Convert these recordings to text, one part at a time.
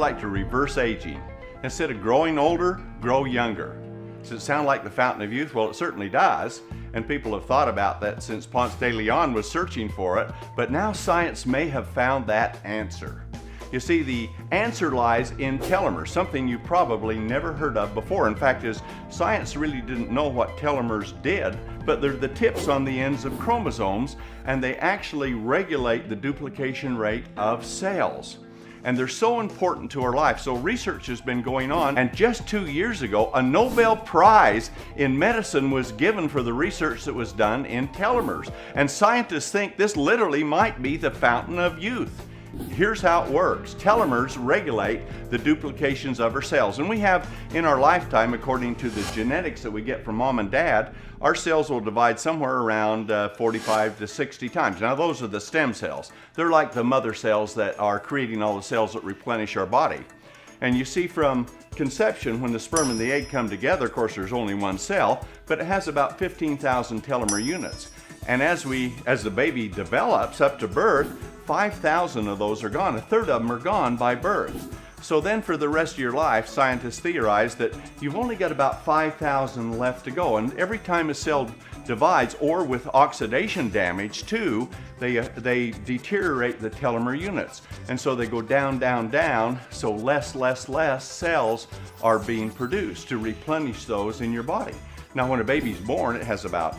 like to reverse aging. Instead of growing older, grow younger. Does it sound like the fountain of youth? Well, it certainly does. And people have thought about that since Ponce de Leon was searching for it. But now science may have found that answer. You see, the answer lies in telomeres, something you probably never heard of before. In fact, science really didn't know what telomeres did, but they're the tips on the ends of chromosomes, and they actually regulate the duplication rate of cells. And they're so important to our life. So research has been going on, and just 2 years ago, a Nobel Prize in medicine was given for the research that was done in telomeres. And scientists think this literally might be the fountain of youth. Here's how it works. Telomeres regulate the duplications of our cells. And we have in our lifetime, according to the genetics that we get from mom and dad, our cells will divide somewhere around 45 to 60 times. Now those are the stem cells. They're like the mother cells that are creating all the cells that replenish our body. And you see from conception, when the sperm and the egg come together, of course there's only one cell, but it has about 15,000 telomere units. And as the baby develops up to birth, 5,000 of those are gone. A third of them are gone by birth. So then for the rest of your life, scientists theorize that you've only got about 5,000 left to go. And every time a cell divides, or with oxidation damage too, they deteriorate the telomere units. And so they go down, down, down, so less cells are being produced to replenish those in your body. Now when a baby's born, it has about,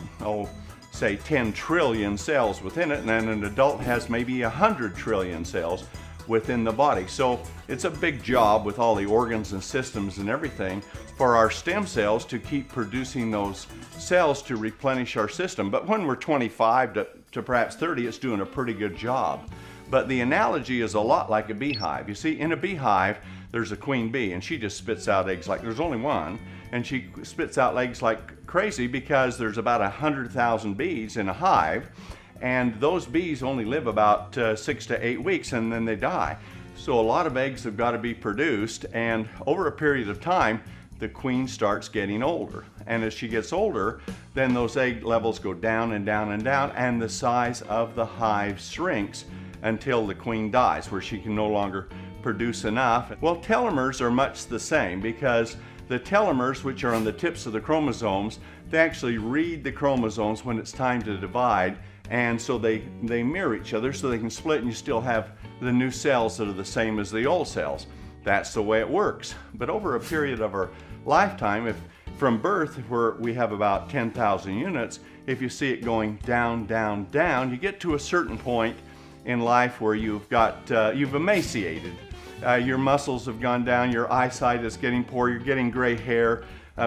say 10 trillion cells within it, and then an adult has maybe 100 trillion cells within the body. So it's a big job with all the organs and systems and everything for our stem cells to keep producing those cells to replenish our system. But when we're 25 to perhaps 30, it's doing a pretty good job. But the analogy is a lot like a beehive. You see, in a beehive, there's a queen bee, and she just spits out eggs like there's only one, and she spits out eggs like crazy because there's about 100,000 bees in a hive, and those bees only live about 6 to 8 weeks and then they die. So a lot of eggs have got to be produced, and over a period of time, the queen starts getting older. And as she gets older, then those egg levels go down and down and down, and the size of the hive shrinks until the queen dies, where she can no longer produce enough. Well, telomeres are much the same, because the telomeres, which are on the tips of the chromosomes, they actually read the chromosomes when it's time to divide, and so they mirror each other so they can split, and you still have the new cells that are the same as the old cells. That's the way it works. But over a period of our lifetime, if from birth, where we have about 10,000 units, if you see it going down, down, down, you get to a certain point in life where you've emaciated. Your muscles have gone down, your eyesight is getting poor, you're getting gray hair,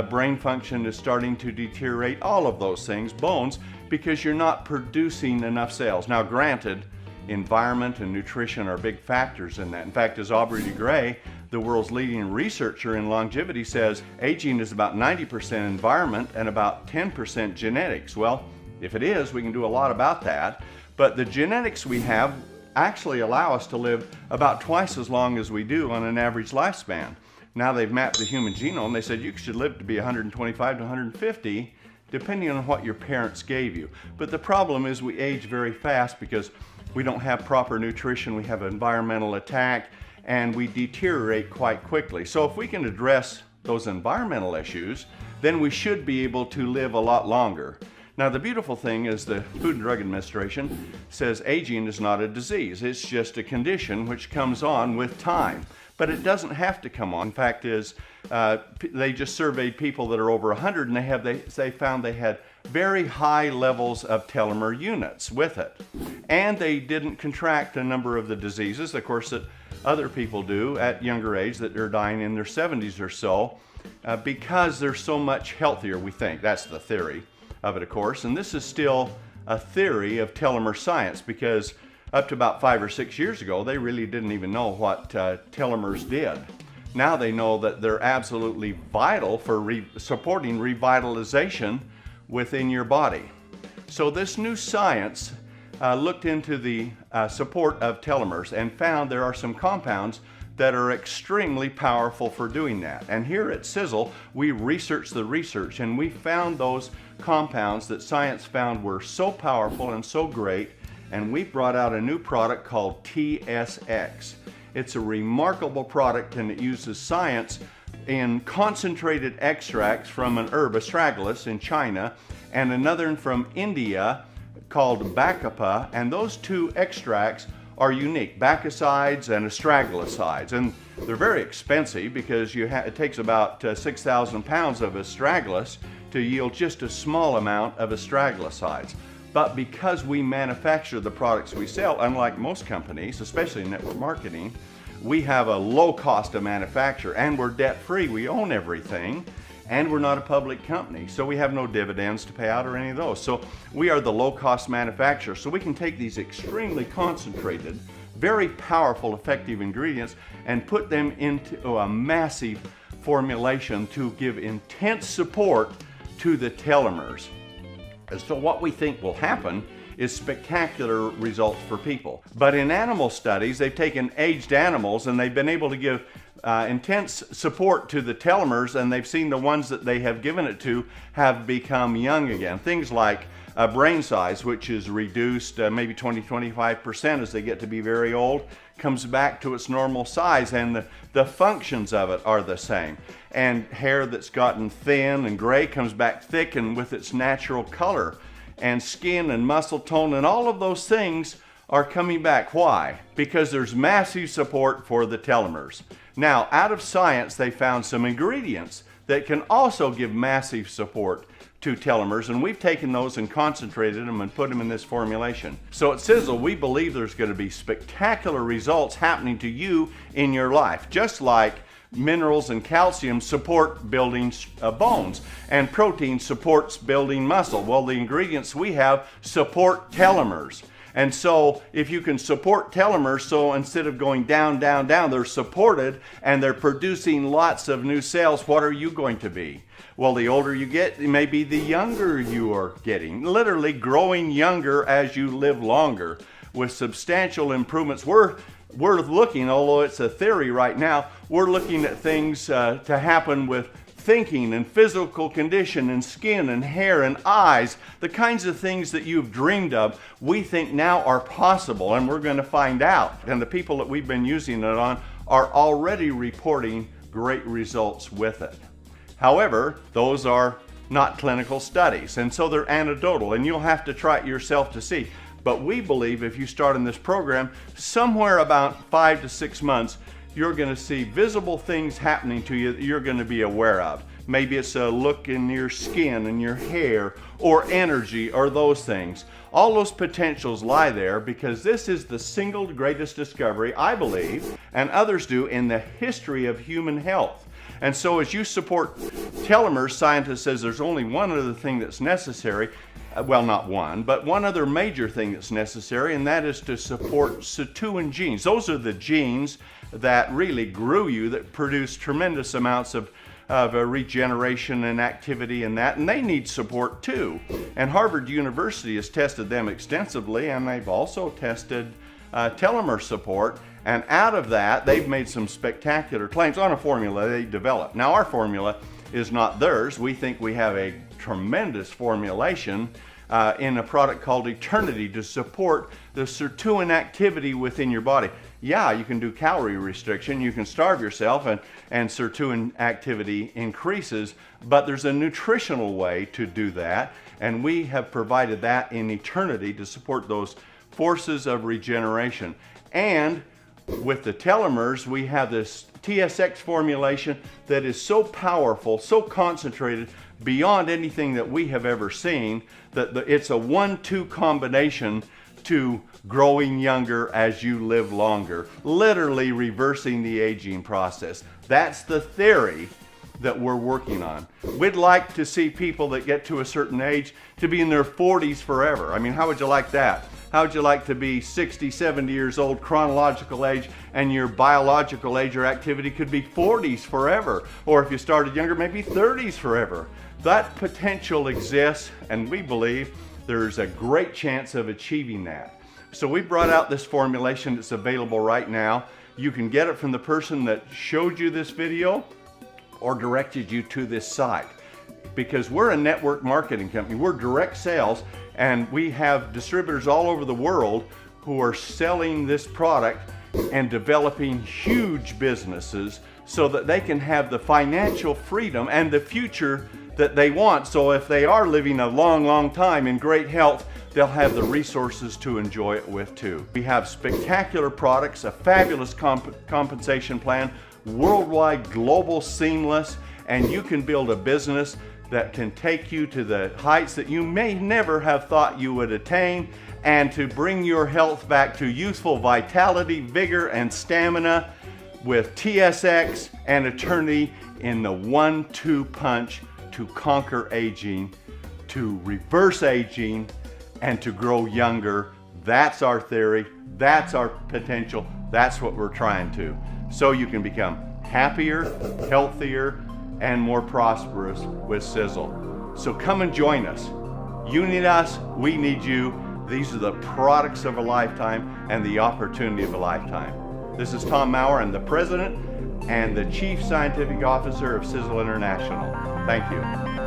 brain function is starting to deteriorate, all of those things, bones, because you're not producing enough cells. Now granted, environment and nutrition are big factors in that. In fact, as Aubrey de Grey, the world's leading researcher in longevity, says, aging is about 90% environment and about 10% genetics. Well, if it is, we can do a lot about that. But the genetics we have actually allow us to live about twice as long as we do on an average lifespan. Now they've mapped the human genome. They said you should live to be 125 to 150, depending on what your parents gave you. But the problem is we age very fast because we don't have proper nutrition, we have environmental attack, and we deteriorate quite quickly. So if we can address those environmental issues, then we should be able to live a lot longer. Now the beautiful thing is the Food and Drug Administration says aging is not a disease, it's just a condition which comes on with time. But it doesn't have to come on. In fact, they just surveyed people that are over 100, and they found they had very high levels of telomere units with it. And they didn't contract a number of the diseases, of course, that other people do at younger age, that they're dying in their 70s or so, because they're so much healthier, we think. That's the theory of it, of course. And this is still a theory of telomere science, because up to about 5 or 6 years ago, they really didn't even know what telomeres did. Now they know that they're absolutely vital for supporting revitalization within your body. So this new science looked into the support of telomeres and found there are some compounds that are extremely powerful for doing that. And here at SISEL, we researched the research, and we found those compounds that science found were so powerful and so great, and we brought out a new product called TSX. It's a remarkable product, and it uses science in concentrated extracts from an herb, astragalus, in China, and another from India called Bacapa, and those two extracts are unique, bacicides and astragalosides, and they're very expensive because it takes about 6,000 pounds of astragalus to yield just a small amount of astragalosides. But because we manufacture the products we sell, unlike most companies, especially in network marketing, we have a low cost of manufacture, and we're debt-free. We own everything, and we're not a public company, so we have no dividends to pay out or any of those. So we are the low-cost manufacturer, so we can take these extremely concentrated, very powerful, effective ingredients and put them into a massive formulation to give intense support to the telomeres. And so what we think will happen is spectacular results for people. But in animal studies, they've taken aged animals and they've been able to give intense support to the telomeres, and they've seen the ones that they have given it to have become young again. Things like brain size, which is reduced maybe 20-25% as they get to be very old, comes back to its normal size, and the functions of it are the same. And hair that's gotten thin and gray comes back thick and with its natural color. And skin and muscle tone and all of those things are coming back. Why? Because there's massive support for the telomeres. Now, out of science, they found some ingredients that can also give massive support to telomeres, and we've taken those and concentrated them and put them in this formulation. So at SISEL, we believe there's going to be spectacular results happening to you in your life, just like minerals and calcium support building bones, and protein supports building muscle. Well, the ingredients we have support telomeres. And so if you can support telomeres, so instead of going down, down, down, they're supported and they're producing lots of new cells, what are you going to be? Well, the older you get, maybe the younger you are getting, literally growing younger as you live longer with substantial improvements. We're looking, although it's a theory right now, we're looking at things to happen with thinking and physical condition and skin and hair and eyes, the kinds of things that you've dreamed of, we think now are possible, and we're going to find out. And the people that we've been using it on are already reporting great results with it. However, those are not clinical studies, and so they're anecdotal, and you'll have to try it yourself to see. But we believe if you start in this program, somewhere about 5 to 6 months, you're going to see visible things happening to you that you're going to be aware of. Maybe it's a look in your skin and your hair, or energy, or those things. All those potentials lie there because this is the single greatest discovery, I believe, and others do, in the history of human health. And so as you support telomeres, scientists says there's only one other thing that's necessary. Well, not one, but one other major thing that's necessary, and that is to support sirtuin genes. Those are the genes that really grew you, that produce tremendous amounts of regeneration and activity and that, and they need support too. And Harvard University has tested them extensively, and they've also tested telomere support, and out of that they've made some spectacular claims on a formula they developed. Now, our formula is not theirs. We think we have a tremendous formulation in a product called Eternity to support the sirtuin activity within your body. Yeah, you can do calorie restriction, you can starve yourself, and sirtuin activity increases, but there's a nutritional way to do that, and we have provided that in Eternity to support those forces of regeneration. And with the telomeres, we have this TSX formulation that is so powerful, so concentrated, beyond anything that we have ever seen, that it's a 1-2 combination to growing younger as you live longer, literally reversing the aging process. That's the theory that we're working on. We'd like to see people that get to a certain age to be in their 40s forever. I mean, how would you like that? How would you like to be 60, 70 years old, chronological age, and your biological age or activity could be 40s forever? Or if you started younger, maybe 30s forever. That potential exists, and we believe there's a great chance of achieving that. So we brought out this formulation that's available right now. You can get it from the person that showed you this video or directed you to this site. Because we're a network marketing company, we're direct sales, and we have distributors all over the world who are selling this product and developing huge businesses so that they can have the financial freedom and the future that they want. So if they are living a long, long time in great health, they'll have the resources to enjoy it with too. We have spectacular products, a fabulous compensation plan, worldwide, global, seamless, and you can build a business that can take you to the heights that you may never have thought you would attain, and to bring your health back to youthful vitality, vigor, and stamina with TSX and Eternity in the 1-2 punch to conquer aging, to reverse aging, and to grow younger. That's our theory, that's our potential, that's what we're trying to. So you can become happier, healthier, and more prosperous with SISEL. So come and join us. You need us, we need you. These are the products of a lifetime and the opportunity of a lifetime. This is Tom Maurer, I'm the President and the Chief Scientific Officer of SISEL International. Thank you.